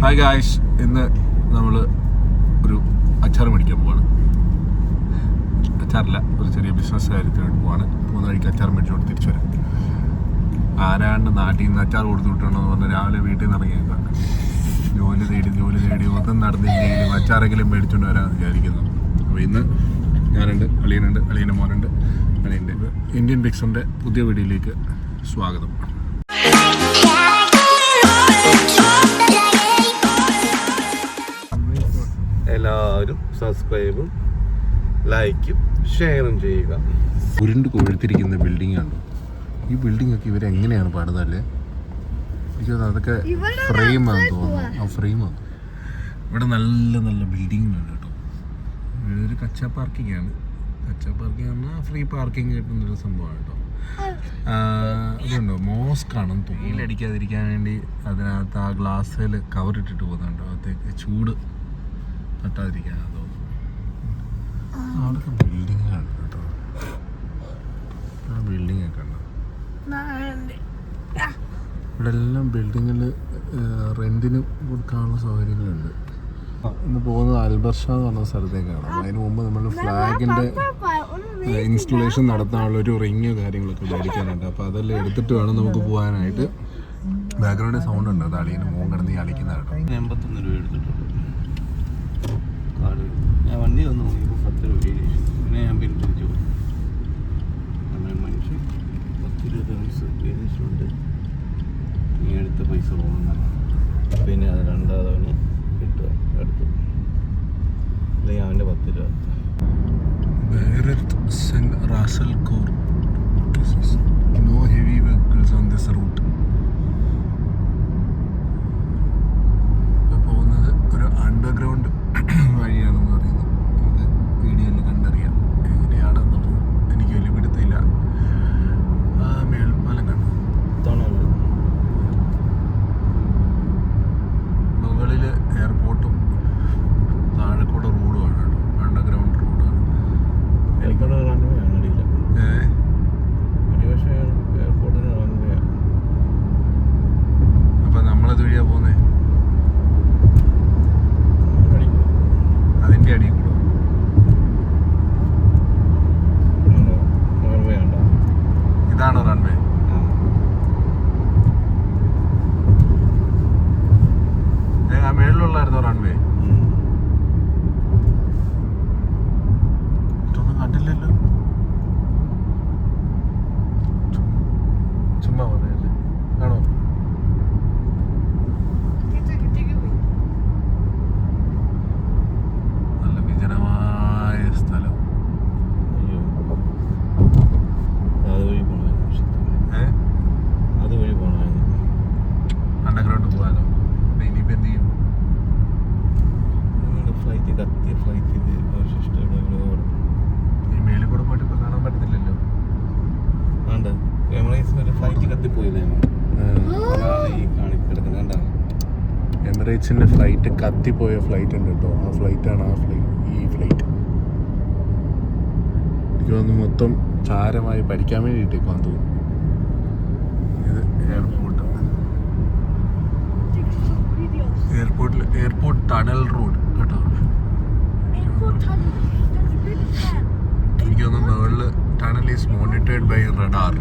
Hi guys, ഇന്ന് നമ്മൾ ഒരു അച്ചാർ മേടിക്കാൻ പോവാണ്. അച്ചാറില്ല, ഒരു ചെറിയ ബിസിനസ് കാര്യത്തിന് വേണ്ടി പോവാണ്. പോകുന്ന വഴിക്ക് അച്ചാർ മേടിച്ചോണ്ട് തിരിച്ചു വരാം. ആരാണ്ട് നാട്ടിൽ നിന്ന് അച്ചാർ കൊടുത്തു വിട്ടണമെന്ന് പറഞ്ഞാൽ രാവിലെ വീട്ടിൽ നിന്ന് ഇറങ്ങിയേക്കാം. ജോലി തേടി ഒന്നും നടന്നില്ലെങ്കിലും അച്ചാറെങ്കിലും മേടിച്ചുകൊണ്ട് വരാമെന്ന് വിചാരിക്കുന്നു. അപ്പോൾ ഇന്ന് ഞാനുണ്ട്, അളിയനുണ്ട്, അളിയൻ്റെ മോനുണ്ട്, അളിയൻ്റെ ഇന്ത്യൻ പിക്സറിൻ്റെ പുതിയ വീഡിയോയിലേക്ക് സ്വാഗതം. എല്ലാവരും സബ്സ്ക്രൈബും ലൈക്കും ഷെയറും ചെയ്യുക. ഉരുണ്ട് കൊഴുത്തിരിക്കുന്ന ബിൽഡിംഗ് ആണ്. ഈ ബിൽഡിംഗ് ഒക്കെ ഇവരെങ്ങനെയാണ് പണിതല്ലേ? എനിക്കത് അതൊക്കെ ഫ്രെയിമാണെന്ന് തോന്നുന്നു. ആ ഫ്രെയിമാണ്. ഇവിടെ നല്ല നല്ല ബിൽഡിങ്ങാണ് കേട്ടോ. ഇതൊരു കച്ച പാർക്കിംഗ് ആണ്. കച്ച പാർക്കിംഗ് പറഞ്ഞാൽ ഫ്രീ പാർക്കിംഗ് കിട്ടുന്നൊരു സംഭവമാണ് കേട്ടോ. ഇതുണ്ടോ, മോസ്ക് ആണെന്ന് തോന്നുന്നു. വെയിലടിക്കാതിരിക്കാൻ വേണ്ടി അതിനകത്ത് ആ ഗ്ലാസ്സിൽ കവർ ഇട്ടിട്ട് പോകുന്നുണ്ടോ, അകത്തേക്ക് ചൂട് തട്ടാതിരിക്കാനാണ് തോന്നുന്നു. അവിടെയൊക്കെ ബിൽഡിങ്ങാണ് കേട്ടോ. ആ ബിൽഡിംഗ് ഒക്കെ ഉണ്ടോ? ഇവിടെ എല്ലാം ബിൽഡിങ്ങിൽ റെന്റിന് കൊടുക്കാനുള്ള സൗകര്യങ്ങളുണ്ട്. ഇന്ന് പോകുന്നത് അൽബർഷ എന്ന് പറഞ്ഞ സ്ഥലത്തേക്കാണ്. അതിന് മുമ്പ് നമ്മൾ ഫ്ലാഗിൻ്റെ ഇൻസ്റ്റലേഷൻ നടത്താനുള്ള ഒരു റിങ് കാര്യങ്ങളൊക്കെ മേടിക്കാനുണ്ട്. അപ്പോൾ അതെല്ലാം എടുത്തിട്ട് വേണം നമുക്ക് പോകാനായിട്ട്. ബാക്ക്ഗ്രൗണ്ടിൽ സൗണ്ട് ഉണ്ട്, അത് അളിയന് മോൻ കിടന്ന് കളിക്കുന്ന കേട്ടോ. 81 രൂപ എടുത്തിട്ടുണ്ട്. ഞാൻ വണ്ടി വന്നു നോക്കിയപ്പോൾ 10 രൂപ. പിന്നെ ഞാൻ പിന്തിരിച്ചു പോയി. അങ്ങനെ മനുഷ്യൻ 10-20 പേരിച്ചിട്ടുണ്ട്. നീ എടുത്ത പൈസ പോകുന്നതാണ്. പിന്നെ അത് രണ്ടാമതവന് കിട്ടുക എടുത്തു. അല്ലെങ്കിൽ അവൻ്റെ 10 രൂപ. No heavy vehicles on this route. പോകുന്നത് ഒരു അണ്ടർഗ്രൗണ്ട് വഴിയാണെന്ന് പറയുന്നത്. നമുക്ക് വീഡിയോയിൽ കണ്ടറിയാം എങ്ങനെയാണെന്നുള്ളത്. എനിക്ക് വലിയ പിടുത്തില്ല. ആ മേൽപ്പാലം കണ്ടു. മുകളിൽ എയർപോർട്ടും താഴെക്കൂടെ റോഡുമാണ് കേട്ടോ. അണ്ടർഗ്രൗണ്ട് റോഡാണ്. അപ്പം നമ്മളത് വഴിയാ പോകുന്നത്. അതിൻ്റെ അടിയിൽ കൂടെ ഇതാണോ റൺവേ? ആ മേളിലുള്ളായിരുന്നോ റൺവേ? ഇതൊന്നും കണ്ടില്ലല്ലോ. ചുമ്മാ വന്നതല്ലേ ആണോ? നല്ല വിജനമായ സ്ഥലം. അതുവഴി പോകണമായിരുന്നു. അണ്ടർഗ്രൗണ്ട് പോകാനോ? ഇനിയിപ്പോൾ എന്ത് ചെയ്യും? ഫ്ലൈറ്റ് കത്തിയ ഫ്ലൈറ്റിൻ്റെ അവശിഷ്ടം ഈ മേളിൽ കൂടെ പോയിട്ട് ഇപ്പോൾ കാണാൻ പറ്റത്തില്ലല്ലോ. വേണ്ട, എമിറേറ്റ്സിന് ഫ്ലൈറ്റ് കത്തിപ്പോയില്ലേ? ഈ കാണിക്കിടക്കുന്നത് കണ്ട. എമിറേറ്റ്സിൻ്റെ ഫ്ലൈറ്റ് കത്തിപ്പോയ ഫ്ലൈറ്റ് ഉണ്ട് കേട്ടോ. ആ ഫ്ലൈറ്റാണ് ഈ ഫ്ലൈറ്റ്. എനിക്ക് തോന്നുന്നു മൊത്തം ചാരമായി പഠിക്കാൻ വേണ്ടിയിട്ടേക്കാന്ന് തോന്നുന്നു. ഇത് എയർപോർട്ട് ടണൽ റോഡ് കേട്ടോ. എനിക്ക് തോന്നുന്നു മുകളിൽ tunnel is monitored by radar.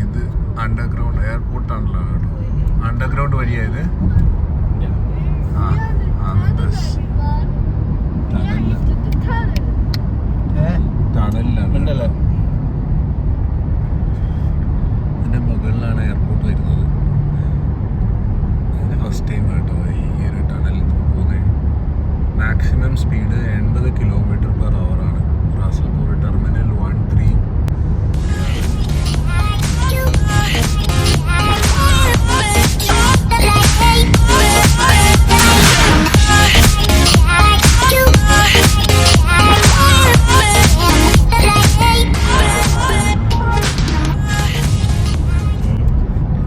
ഇത് അണ്ടർഗ്രൗണ്ട് എയർപോർട്ടാണല്ലോ കേട്ടോ. അണ്ടർഗ്രൗണ്ട് വഴിയായത്. ടണലിലാണ്. ഇതിൻ്റെ മുകളിലാണ് എയർപോർട്ട് വരുന്നത്. ഇത് ഫസ്റ്റ് ടൈം കേട്ടോ ഈ ഒരു ടണലിൽ പോകുന്നത്. മാക്സിമം സ്പീഡ് 80 km/h ആണ്. Ras Al Khor terminal 1-3.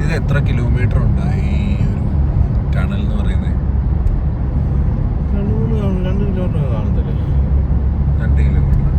ഇത് എത്ര കിലോമീറ്റർ ഉണ്ട് ഈ ഒരു ടണൽ എന്ന് പറയുന്നത്? 2 കിലോമീറ്റർ കാണത്തില്ലേ? 2 കിലോമീറ്റർ.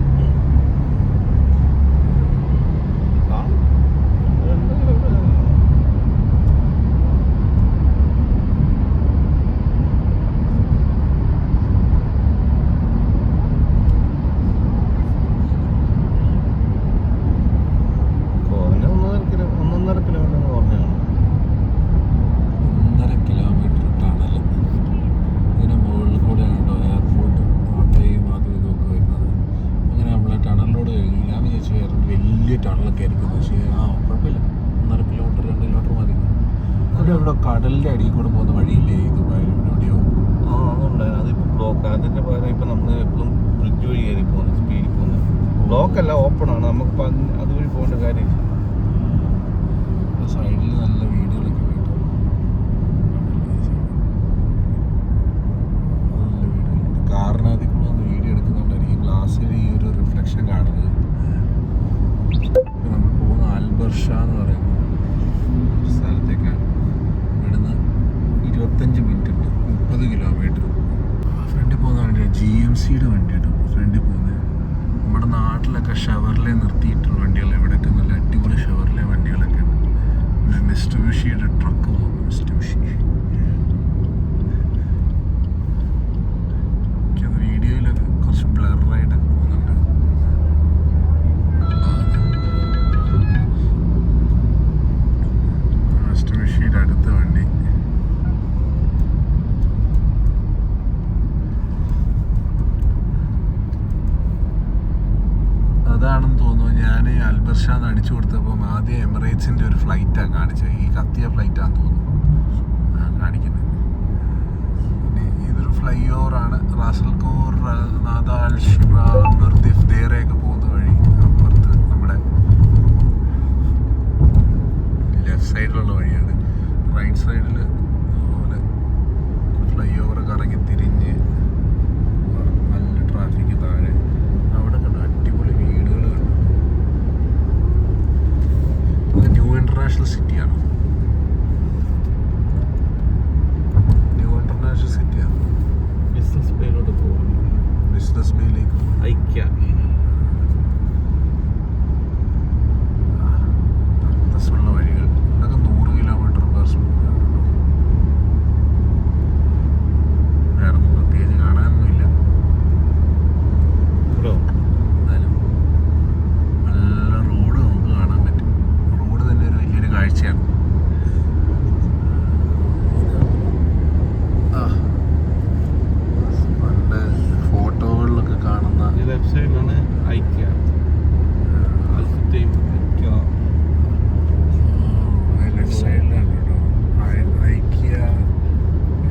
അടിയിൽ കൂടെ പോകുന്ന വഴിയില്ലേ ഈ ദുബായിൽ എവിടെയോ? അതുണ്ടായിരുന്നു. അതിപ്പോൾ ബ്ലോക്ക്. അതിൻ്റെ പകരം ഇപ്പം നമ്മൾ എപ്പോഴും ബ്രിഡ്ജ് വഴി കയറി പോകുന്നത്, സ്പീഡിൽ പോകുന്നത്. ബ്ലോക്കല്ല, ഓപ്പൺ ആണ്. നമുക്ക് അതുവഴി പോകേണ്ട കാര്യമില്ല. സൈഡിൽ നല്ല വീടുകളൊക്കെ ഉണ്ട് കേട്ടോ. നല്ല വീടുകളുണ്ട്. കാറിനകത്തിൽ കൂടെ ഒന്ന് വീഡിയോ എടുക്കുന്നുണ്ടായിരിക്കും ഗ്ലാസ്സിൽ ഈ ഒരു റിഫ്ലക്ഷൻ കാണുന്നത്. നമ്മൾ പോകുന്ന അൽബർഷ എന്ന് പറയുന്ന ഒരു സ്ഥലത്തേക്കാണ്. ഇവിടുന്ന് 25 മിനിറ്റ് ഉണ്ട്, 30 കിലോമീറ്റർ. ഫ്രണ്ടിൽ പോകുന്ന വണ്ടിയാണ് GMCയുടെ വണ്ടി കേട്ടോ. ഫ്രണ്ടിൽ പോകുന്നത് നമ്മുടെ നാട്ടിലൊക്കെ ഷവർലെ നിർത്തിയിട്ടുള്ള വണ്ടികൾ. ഇവിടെയൊക്കെ നല്ല അടിപൊളി ഷവർലെ വണ്ടികളൊക്കെ ഉണ്ട്. മിസ്റ്റുബിഷിയുടെ ട്രക്ക് പോകുന്നു. മിസ്റ്റുബിഷി വീഡിയോയിലൊക്കെ കുറച്ച് ബ്ലറായിട്ടൊക്കെ പോകുന്നുണ്ട്. മിസ്റ്റുബിഷിയുടെ അടുത്ത വണ്ടി. അതാണെന്ന് തോന്നുന്നു. ഞാൻ അൽബർഷാന്ന് അടിച്ചു കൊടുത്തപ്പം ആദ്യം എമിറേറ്റ്സിൻ്റെ ഒരു ഫ്ലൈറ്റാണ് കാണിച്ചത്. ഈ കത്തിയ ഫ്ലൈറ്റാണെന്ന് തോന്നുന്നു കാണിക്കുന്നത്. പിന്നെ ഇതൊരു ഫ്ലൈ ഓവറാണ്. റാസൽ ഖോർ, നാദ അൽ ഷിബ, മിർദിഫ്, ദേറയൊക്കെ പോകുന്ന വഴി. അപ്പുറത്ത് നമ്മുടെ ലെഫ്റ്റ് സൈഡിലുള്ള വഴിയാണ്. റൈറ്റ് സൈഡിൽ അതുപോലെ ഫ്ലൈ ഓവർ കറങ്ങി തിരിഞ്ഞ് നല്ല ട്രാഫിക്ക് താഴെ. അവിടെ കണ്ടു അടിപൊളി വീടുകൾ കണ്ടു. ഇത് ന്യൂ ഇന്റർനാഷണൽ സിറ്റിയാണ്. ന്യൂ ഇന്റർനാഷണൽ സിറ്റിയാണ്. ബിസിനസ് ബേയിലോട്ട് പോകുന്നു. ബിസിനസ് ബേയിലേക്ക് ഐക്യ. അന്തസ്സുള്ള വഴികൾ. ഇതൊക്കെ 100 കിലോമീറ്റർ/സ്പീഡ്. വേറെ ഒന്നും പ്രത്യേകിച്ച് കാണാനൊന്നുമില്ല. എന്നാലും നല്ല റോഡ് നമുക്ക് കാണാൻ പറ്റും. റോഡ് തന്നെ ഒരു വലിയൊരു കാഴ്ചയാണ്. പണ്ട് ഫോട്ടോകളിലൊക്കെ കാണുന്ന ലെഫ്റ്റ് സൈഡിലാണ് ഐക്യ. ലെഫ്റ്റ് സൈഡിലാണ് കേട്ടോ ഐക്യ.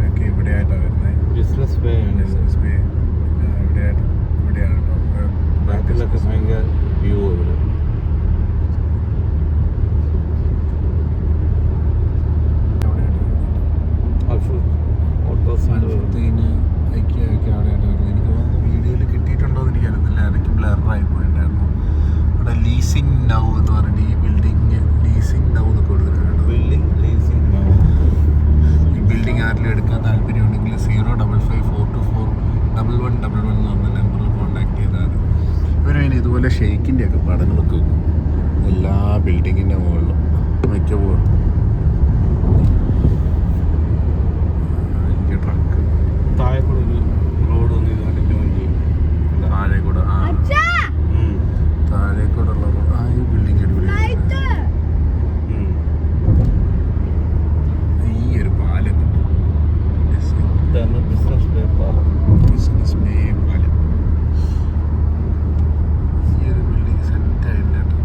ഒക്കെ ഇവിടെയായിട്ടാണ് വരുന്നത്. ബിസിനസ് ബേ ആണ്. ബിസിനസ് ബേ ഇവിടെയാണ് കേട്ടോ. ബാക്കിലൊക്കെ ഭയങ്കര വ്യൂ ഇവിടെ. അൽഫുത്തീന് ഐക്യൊക്കെ അവിടെയായിട്ട് വരുന്നത്. എനിക്ക് തോന്നുന്നു വീഡിയോയിൽ കിട്ടിയിട്ടുണ്ടോ എന്ന് എനിക്കറിയത്തില്ല. ഇടയ്ക്ക് ബ്ലറായി പോയിട്ടുണ്ടായിരുന്നു. അവിടെ ലീസിങ് നൗ എന്ന് പറഞ്ഞിട്ട് ഈ ബിൽഡിങ് ലീസിങ് നൗ എന്നൊക്കെ കൊടുത്തിട്ടുണ്ട്. Building leasing. ഈ ബിൽഡിംഗ് ആരെങ്കിലും എടുക്കാൻ താല്പര്യമുണ്ടെങ്കിൽ 05542411111 എന്ന് പറഞ്ഞ നമ്പറിൽ കോൺടാക്ട് ചെയ്താൽ ഇവർ അതിന് ഇതുപോലെ ഷെയ്ക്കിൻ്റെ ഒക്കെ പടങ്ങളൊക്കെ വെക്കും എല്ലാ ബിൽഡിങ്ങിൻ്റെ മുകളിലും മിക്കപ്പോഴും. വലിയ ട്രക്ക് താഴെ കൂടെ ഒരു റോഡ് ഒന്ന് ഇതുപോലെ ജോയിൻ ചെയ്യും. താഴെ കൂടെ താഴെ കൂടെ ഉള്ള ഈ ബിൽഡിംഗ് അടിപൊളി. ഈ ഒരു പാലം ബിസിനസ് ബേ പാലം. ബിസിനസ് ബേ പാലം. ഈ ഒരു ബിൽഡിംഗ് സെറ്റായില്ല കേട്ടോ.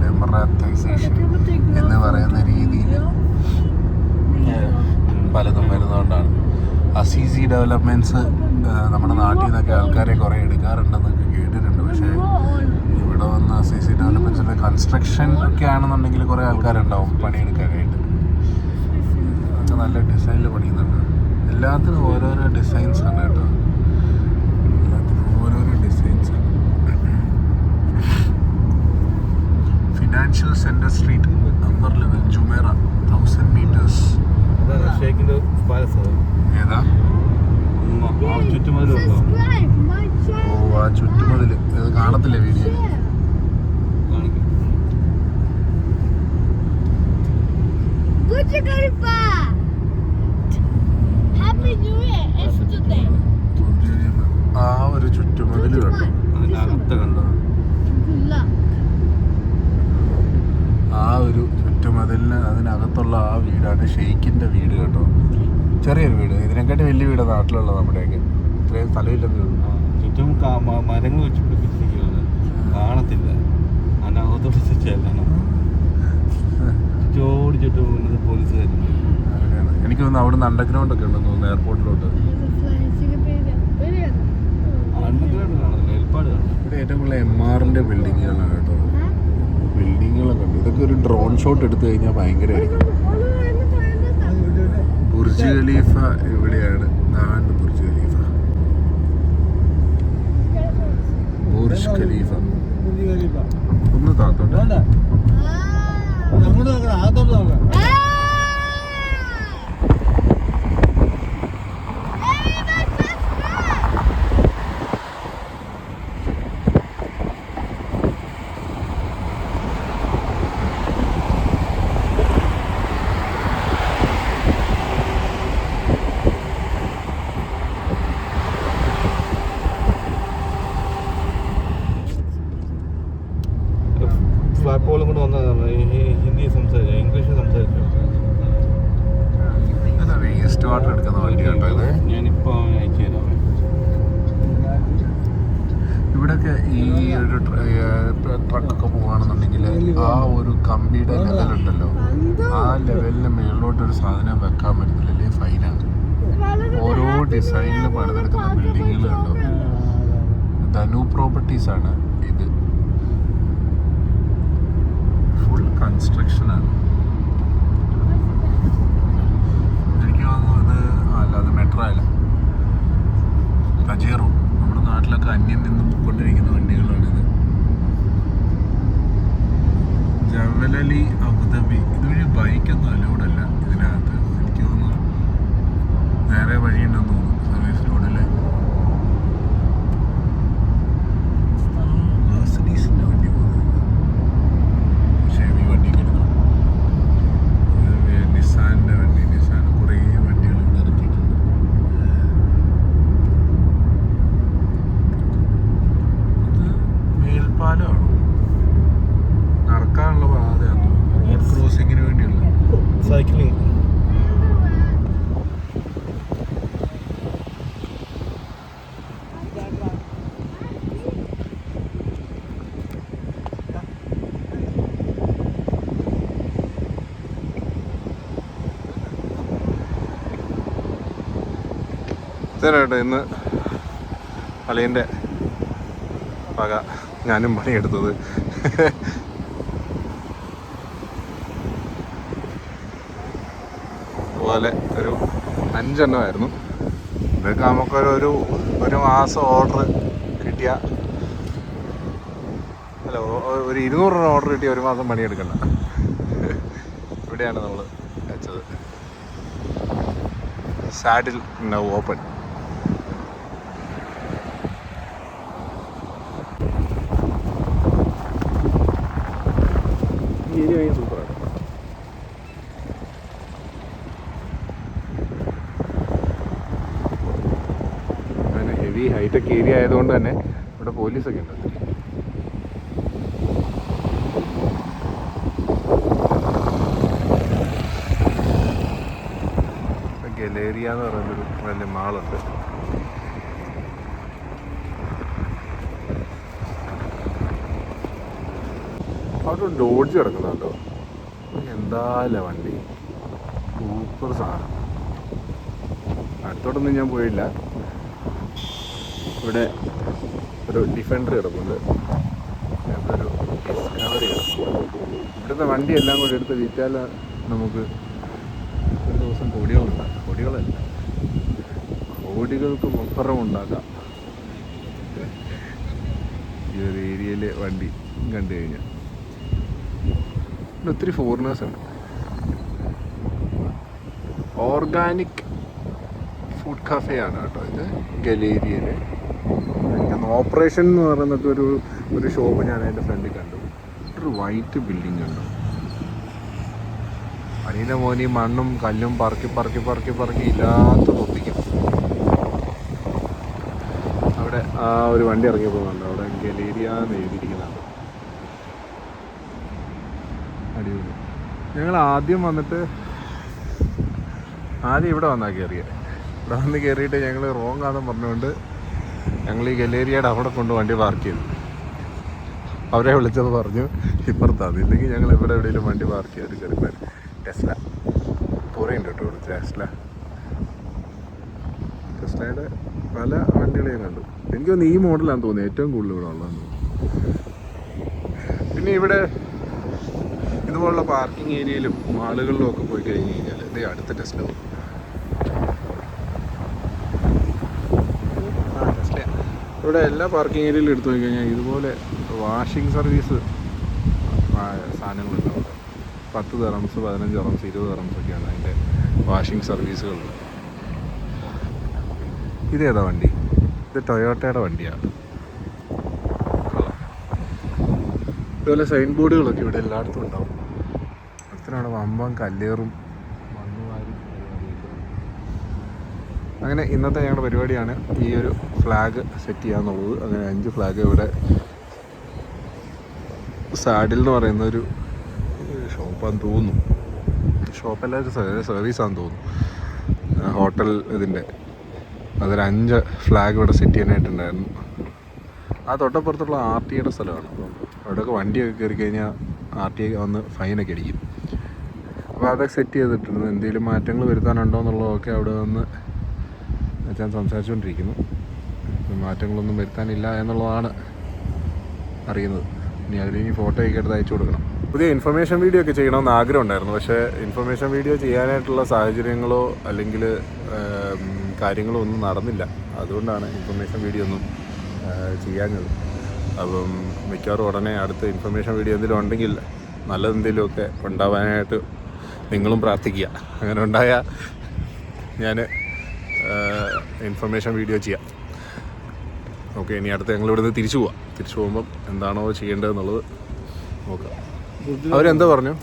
എമറാത്തൈസേഷൻ എന്ന് പറയുന്ന രീതിയിൽ പലതും വരുന്നതുകൊണ്ടാണ്. അസീസി ഡെവലപ്മെൻറ്റ്സ് നമ്മുടെ നാട്ടിൽ നിന്നൊക്കെ ആൾക്കാരെ കുറേ എടുക്കാറുണ്ടെന്നൊക്കെ കേട്ടിട്ടുണ്ട്. പക്ഷേ ഇവിടെ വന്ന് അസീസി ഡെവലപ്മെൻറ്റ്സിൻ്റെ കൺസ്ട്രക്ഷൻ ഒക്കെ ആണെന്നുണ്ടെങ്കിൽ കുറേ ആൾക്കാരുണ്ടാവും പണിയെടുക്കാനായിട്ട്. അതൊക്കെ നല്ല ഡിസൈനിൽ പണിയുന്നുണ്ട്. എല്ലാത്തിനും ഓരോരോ ഡിസൈൻസ് ആണ് കേട്ടോ. എല്ലാത്തിനും ഓരോരോ ഡിസൈൻസ് ആണ്. Financial centre street number 11 Jumeirah 1000 meters. ഷേഖിന്റെ ഏതാ? ചുറ്റുമതിൽ ഓ, ആ ചുറ്റുമതിൽ അത് കാണത്തില്ലേ വീഡിയോ? ആ ഒരു ചുറ്റുമതിൽ കണ്ടു. അതിനകത്ത് കണ്ടോ? ആ ഒരു ചുറ്റുമതിലിന് അതിനകത്തുള്ള ആ വീടാണ് ഷെയ്ഖിന്റെ വീട് കേട്ടോ. ചെറിയൊരു വീട്, ഇതിനെക്കാട്ടി വലിയ വീട് നാട്ടിലുള്ള നമ്മുടെയൊക്കെ. ഇത്രയും സ്ഥലമില്ലെന്ന് ചുറ്റും മരങ്ങൾ വെച്ച് പിടിപ്പിച്ചിരിക്കുകയാണ്, കാണത്തില്ല. അതിനകത്തോട്ട് ചെല്ലണം, ചുറ്റോടി ചുറ്റും പോലീസുകാരുണ്ട്. എനിക്ക് തോന്നുന്നു അവിടുന്ന് അണ്ടർഗ്രൗണ്ട് ഒക്കെ ഉണ്ടെന്ന് തോന്നുന്നു എയർപോർട്ടിലോട്ട്. അണ്ടർഗ്രൗണ്ട് കാണത്തില്ല, എൽപ്പാട് കാണും. ഇവിടെ ഏറ്റവും കൂടുതൽ MRന്റെ ബിൽഡിങ്ങുകളാണ് കേട്ടോ. ബിൽഡിങ്ങുകളൊക്കെ ഉണ്ട്. ഇതൊക്കെ ഒരു ഡ്രോൺ ഷോട്ട് എടുത്തു കഴിഞ്ഞാൽ ഭയങ്കരമായിരിക്കും. ബുർജ് ഖലീഫ എവിടെയാണ്? നാണ്ട് ബുർജ് ഖലീഫ. ബുർജ് ഖലീഫ ഒന്ന് താത്തോട്ടെ. ഫ്ലാപ്പോളും കൊണ്ട് വന്നതാണ്. ഹിന്ദി സംസാരിച്ചു, ഇംഗ്ലീഷ് സംസാരിച്ചു. വേസ്റ്റ് വാട്ടർ എടുക്കുന്ന വണ്ടി കേട്ടോ ഇത്. ഞാനിപ്പോൾ അയച്ചു തരാം. ഇവിടെയൊക്കെ ഈ ഒരു ട്രക്കൊക്കെ പോവുകയാണെന്നുണ്ടെങ്കിൽ ആ ഒരു കമ്പിയുടെ ലെവലുണ്ടല്ലോ, ആ ലെവലിന് മേളിലോട്ടൊരു സാധനം വെക്കാൻ പറ്റത്തില്ല, അല്ലെങ്കിൽ ഫൈനാണ്. ഓരോ ഡിസൈനിൽ പണിതെടുക്കുന്ന ബിൽഡിങ്ങുകൾ കണ്ടോ. ധനു പ്രോപ്പർട്ടീസ് ആണ് ഇത്. ഫുൾ കൺസ്ട്രക്ഷനാണ്. എനിക്ക് തോന്നുന്നു അത് മെട്രോ അല്ല, പജേറോ. നമ്മുടെ നാട്ടിലൊക്കെ അന്യം നിന്ന് കൊണ്ടിരിക്കുന്ന വണ്ടികളാണിത്. ജവലലി അബുദാബി. ഇതുവഴി ബൈക്കൊന്നും അലൗഡ് അല്ല ഇതിനകത്ത്. എനിക്ക് തോന്നുന്നു നേരെ വഴിയുണ്ടെന്ന് തോന്നുന്നു സർവീസ് റോഡില്. മെർസിഡീസിൻ്റെ വണ്ടി പോകുന്നത്. ഷെവി വണ്ടിയൊക്കെ എടുക്കണം. നിസാൻ്റെ വണ്ടി. നിസാൻ കുറേ വണ്ടികൾ ഇവിടെ ഇറക്കിയിട്ടുണ്ട്. ഇത് മേൽപ്പാലമാണോ? നടക്കാനുള്ള പാതയാണ്, റോഡ് ക്രോസിങ്ങിന് വേണ്ടിയുള്ള. സൈക്ലിംഗ്. ഇതേട്ടോ ഇന്ന് അളിയൻ്റെ വക ഞാനും പണിയെടുത്തത്. അതുപോലെ ഒരു 5 എണ്ണമായിരുന്നു. ഇതൊക്കെ നമുക്കൊരു മാസം ഓർഡർ കിട്ടിയ, അല്ല ഒരു 200 രൂപ ഓർഡർ കിട്ടിയ ഒരു മാസം പണിയെടുക്കണ്ട. ഇവിടെയാണ് നമ്മൾ വെച്ചത്. Saddle now open. സൂപ്പറാണ്. അങ്ങനെ ഹെവി ഹൈടെക് ഏരിയ ആയതുകൊണ്ട് തന്നെ ഇവിടെ പോലീസൊക്കെ ഉണ്ട്. ഗലേറിയ എന്ന് പറയുന്നൊരു വലിയ മാളുണ്ട്. അവിടെ ഒരു ഡോഡ്ജ് കിടക്കുന്നുണ്ടോ? എന്താല്ലേ വണ്ടി, സൂപ്പർ സാധനം. അടുത്തോട്ടൊന്നും ഞാൻ പോയില്ല. ഇവിടെ ഒരു ഡിഫൻഡർ കിടപ്പുണ്ട്, ഒരു ഡിസ്കവറി കിടപ്പുണ്ട്. ഇവിടുത്തെ വണ്ടിയെല്ലാം കൂടി എടുത്ത് വിറ്റാൽ നമുക്ക് ഒരു ദിവസം കോടികളുണ്ടാക്കാം. കോടികൾക്ക് അപ്പുറം ഉണ്ടാക്കാം ഈ ഒരു ഏരിയയിലെ വണ്ടി കണ്ടു കഴിഞ്ഞാൽ. ഇവിടെ ഒത്തിരി ഫോറിനേഴ്സ് ഉണ്ട്. ഓർഗാനിക് ഫുഡ് കഫേയാണ് കേട്ടോ ഇത്, ഗലേരിയയിൽ. ഓപ്പറേഷൻ എന്ന് പറയുന്നത് ഒരു ഷോപ്പ് ഞാൻ എൻ്റെ ഫ്രണ്ടിൽ കണ്ടു. ഒരു വൈറ്റ് ബിൽഡിംഗ് ഉണ്ട്. അനിയൻ്റെ മോനി മണ്ണും കല്ലും പറക്കി ഇല്ലാത്ത ഒപ്പിക്കും. അവിടെ ആ ഒരു വണ്ടി ഇറങ്ങി പോകുന്നുണ്ട്, അവിടെ ഗലേരിയ എന്ന് എഴുതിയിരിക്കുന്നതാണ്. അടിപൊളി. ഞങ്ങൾ ആദ്യം ഇവിടെ വന്നാൽ കയറിയത്. ഇവിടെ വന്ന് കയറിയിട്ട് ഞങ്ങൾ റോങ് ആണെന്ന് പറഞ്ഞുകൊണ്ട് ഞങ്ങൾ ഈ ഗലേരിയയുടെ അവിടെ കൊണ്ട് വണ്ടി പാർക്ക് ചെയ്തു. അവരെ വിളിച്ചത് പറഞ്ഞു ഇപ്പുറത്താണ്, ഇല്ലെങ്കിൽ ഞങ്ങൾ ഇവിടെ എവിടെയെങ്കിലും വണ്ടി പാർക്ക് ചെയ്ത് കയറിപ്പോയി. ടെസ്ല കുറേയുണ്ട് കേട്ടോ ഇവിടെ. ടെസ്ലയുടെ പല വണ്ടികളെയും കണ്ടു. എനിക്ക് തോന്നുന്നു ഈ മോഡലാണെന്ന് തോന്നുന്നു ഏറ്റവും കൂടുതൽ ഇവിടെ ഉള്ളതെന്ന്. പിന്നെ ഇവിടെ ഇതുപോലുള്ള പാർക്കിംഗ് ഏരിയയിലും മാളുകളിലും ഒക്കെ പോയി കഴിഞ്ഞ് കഴിഞ്ഞാൽ ഇതേ അടുത്ത ടെസ്ല. ഇവിടെ എല്ലാ പാർക്കിംഗ് ഏരിയയിലും എടുത്തു പോയി കഴിഞ്ഞാൽ ഇതുപോലെ വാഷിംഗ് സർവീസ് സാധനങ്ങളുണ്ടാവും. 10 ദിർഹംസ്, 15 ദിർഹംസ്, 20 ദിർഹംസ് ഒക്കെയാണ് അതിൻ്റെ വാഷിംഗ് സർവീസുകൾ. ഇതേതാ വണ്ടി? ഇത് ടൊയോട്ടയുടെ വണ്ടിയാണ്. ഇതുപോലെ സൈൻ ബോർഡുകളൊക്കെ ഇവിടെ എല്ലായിടത്തും ഉണ്ടാവും. അടുത്തിനാണ് വമ്പം കല്ലേറും മണ്ണുവാരും പരിപാടിയൊക്കെ. അങ്ങനെ ഇന്നത്തെ ഞങ്ങളുടെ പരിപാടിയാണ് ഈ ഒരു ഫ്ലാഗ് സെറ്റ് ചെയ്യാന്നുള്ളത്. അങ്ങനെ 5 ഫ്ലാഗ് ഇവിടെ സാഡിൽ എന്ന് പറയുന്ന ഒരു ഷോപ്പാന്ന് തോന്നുന്നു. ഷോപ്പല്ല, ഒരു സർവീസാന്ന് തോന്നുന്നു, ഹോട്ടൽ ഇതിൻ്റെ. അതൊരു 5 ഫ്ലാഗ് ഇവിടെ സെറ്റ് ചെയ്യാനായിട്ടുണ്ടായിരുന്നു. ആ തൊട്ടപ്പുറത്തുള്ള RTIയുടെ സ്ഥലമാണ്. അപ്പം അവിടെയൊക്കെ വണ്ടിയൊക്കെ കയറി കഴിഞ്ഞാൽ RTI വന്ന് ഫൈനൊക്കെ അടിക്കും. അപ്പോൾ അതൊക്കെ സെറ്റ് ചെയ്തിട്ടുണ്ട്. എന്തെങ്കിലും മാറ്റങ്ങൾ വരുത്താനുണ്ടോ എന്നുള്ളതൊക്കെ അവിടെ വന്ന് ഞാൻ സംസാരിച്ചുകൊണ്ടിരിക്കുന്നു. മാറ്റങ്ങളൊന്നും വരുത്താനില്ല എന്നുള്ളതാണ് അറിയുന്നത്. ഇനി അതിലിനി ഫോട്ടോ ഒക്കെ എടുത്ത് അയച്ചു കൊടുക്കണം. പുതിയ ഇൻഫർമേഷൻ വീഡിയോ ഒക്കെ ചെയ്യണമെന്ന് ആഗ്രഹം ഉണ്ടായിരുന്നു. പക്ഷേ ഇൻഫർമേഷൻ വീഡിയോ ചെയ്യാനായിട്ടുള്ള സാഹചര്യങ്ങളോ അല്ലെങ്കിൽ കാര്യങ്ങളോ ഒന്നും നടന്നില്ല. അതുകൊണ്ടാണ് ഇൻഫർമേഷൻ വീഡിയോ ഒന്നും ചെയ്യാഞ്ഞത്. അപ്പം മിക്കവാറും ഉടനെ അടുത്ത ഇൻഫർമേഷൻ വീഡിയോ എന്തെങ്കിലും ഉണ്ടെങ്കിൽ നല്ലതെന്തെങ്കിലുമൊക്കെ ഉണ്ടാവാനായിട്ട് നിങ്ങളും പ്രാർത്ഥിക്കുക. അങ്ങനെ ഉണ്ടായാൽ ഞാൻ ഇൻഫർമേഷൻ വീഡിയോ ചെയ്യാം. ഓക്കെ, ഇനി അടുത്ത് ഞങ്ങൾ ഇവിടുന്ന് തിരിച്ചു പോകുമ്പം എന്താണോ ചെയ്യേണ്ടതെന്നുള്ളത് നോക്കാം. അവരെന്താ പറഞ്ഞു?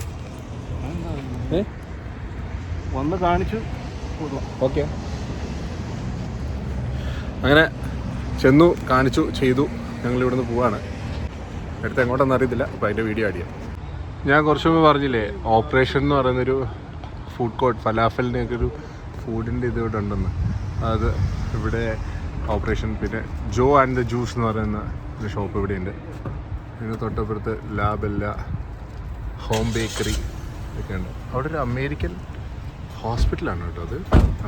വന്ന് കാണിച്ചു. ഓക്കെ, അങ്ങനെ ചെന്നു, കാണിച്ചു, ചെയ്തു. ഞങ്ങൾ ഇവിടുന്ന് പോവാണ്. അടുത്ത് എങ്ങോട്ടെന്ന് അറിയത്തില്ല. അപ്പോൾ അതിൻ്റെ വീഡിയോ ആഡ് ചെയ്യാം. ഞാൻ കുറച്ച് മുമ്പ് പറഞ്ഞില്ലേ ഓപ്പറേഷൻ എന്ന് പറയുന്നൊരു ഫുഡ് കോർട്ട്, ഫലാഫലിൻ്റെയൊക്കെ ഒരു ഫുഡിൻ്റെ ഇത് ഇവിടെ ഉണ്ടെന്ന്. അത് ഇവിടെ ഓപ്പറേഷൻ. പിന്നെ ജോ ആൻഡ് ദ ജ്യൂസ് എന്ന് പറയുന്ന ഒരു ഷോപ്പ് ഇവിടെയുണ്ട്. ഇതിന് തൊട്ടപ്പുറത്ത് ലാബെല്ല ഹോം ബേക്കറി ഒക്കെ ഉണ്ട്. അവിടെ ഒരു അമേരിക്കൻ ഹോസ്പിറ്റലാണ് കേട്ടോ. അത്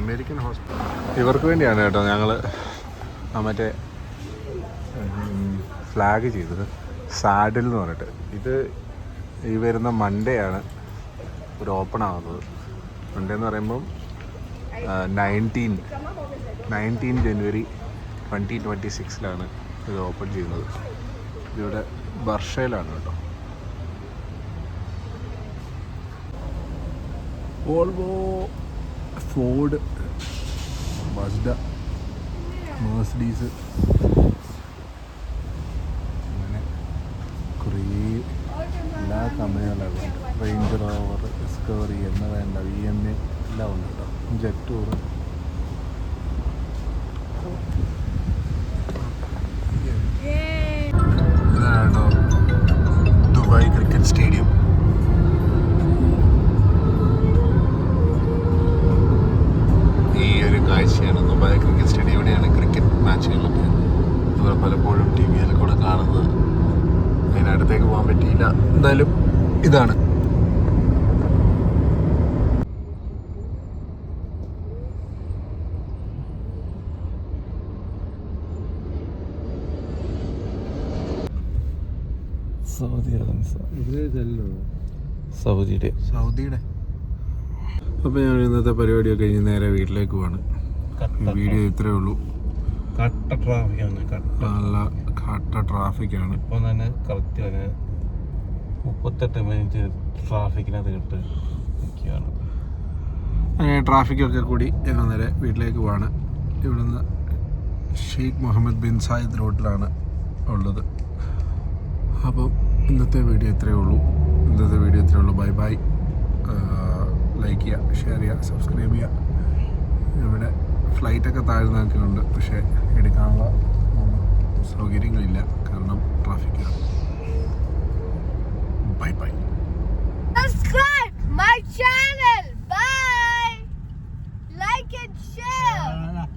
അമേരിക്കൻ ഹോസ്പിറ്റൽ. ഇവർക്ക് വേണ്ടിയാണ് കേട്ടോ ഞങ്ങൾ മറ്റേ ഫ്ലാഗ് ചെയ്തത്. സാഡിൽ എന്ന് പറഞ്ഞിട്ട്. ഇത് ഈ വരുന്ന മൺഡേ ആണ് ഒരു ഓപ്പൺ ആകുന്നത്. മൺഡേ എന്ന് പറയുമ്പം 19 ജനുവരി 2026 ഇത് ഓപ്പൺ ചെയ്യുന്നത്. ഇതിവിടെ ബർഷയിലാണ് കേട്ടോ. വോൾവോ, ഫോർഡ്, മസ്ഡ, മെഴ്സിഡീസ്, അങ്ങനെ കുറേ എല്ലാ കമ്പനികളും റേഞ്ച് റോവർ, ഡിസ്കവറി എന്ന് വേണ്ട VMA എല്ലാം ഉണ്ട് കേട്ടോ. Jet tour. ഇതാണ് ദുബായ് ക്രിക്കറ്റ് സ്റ്റേഡിയം. ഈ ഒരു കാഴ്ചയാണ് ദുബായ് ക്രിക്കറ്റ് സ്റ്റേഡിയം. ഇവിടെയാണ് ക്രിക്കറ്റ് മാച്ചുകളൊക്കെ നമ്മൾ പലപ്പോഴും TV യിൽ കൂടെ കാണുന്നത്. അതിനടുത്തേക്ക് പോകാൻ പറ്റിയില്ല. എന്തായാലും ഇതാണ്. സൗദിയുടെ. അപ്പോൾ ഞാൻ ഇന്നത്തെ പരിപാടിയൊക്കെ കഴിഞ്ഞ് നേരെ വീട്ടിലേക്ക് പോവാണ്. വീഡിയോ ഇത്രയേ ഉള്ളൂ. കട്ട ട്രാഫിക്കാണ്. നല്ല കട്ട ട്രാഫിക്കാണ്. ഇപ്പം തന്നെ കറക്റ്റ് 38 മിനിറ്റ് ട്രാഫിക്കിനകത്ത് നിൽക്കുകയാണ്. അങ്ങനെ ട്രാഫിക്കൊക്കെ കൂടി ഞങ്ങൾ നേരെ വീട്ടിലേക്ക് പോവാണ്. ഇവിടുന്ന് ഷെയ്ഖ് മുഹമ്മദ് ബിൻ സായിദ് റോഡിലാണ് ഉള്ളത്. അപ്പം ഇന്നത്തെ വീഡിയോ ഇത്രയേ ഉള്ളൂ. Bye bye. ലൈക്ക് ചെയ്യുക, ഷെയർ ചെയ്യുക, സബ്സ്ക്രൈബ് ചെയ്യുക. ഇവിടെ ഫ്ലൈറ്റൊക്കെ താഴ്ന്നൊക്കെ ഉണ്ട്, പക്ഷേ എടുക്കാനുള്ള സൗകര്യങ്ങളില്ല, കാരണം ട്രാഫിക്കാണ്. Bye bye. Subscribe my channel. Bye. Like and share.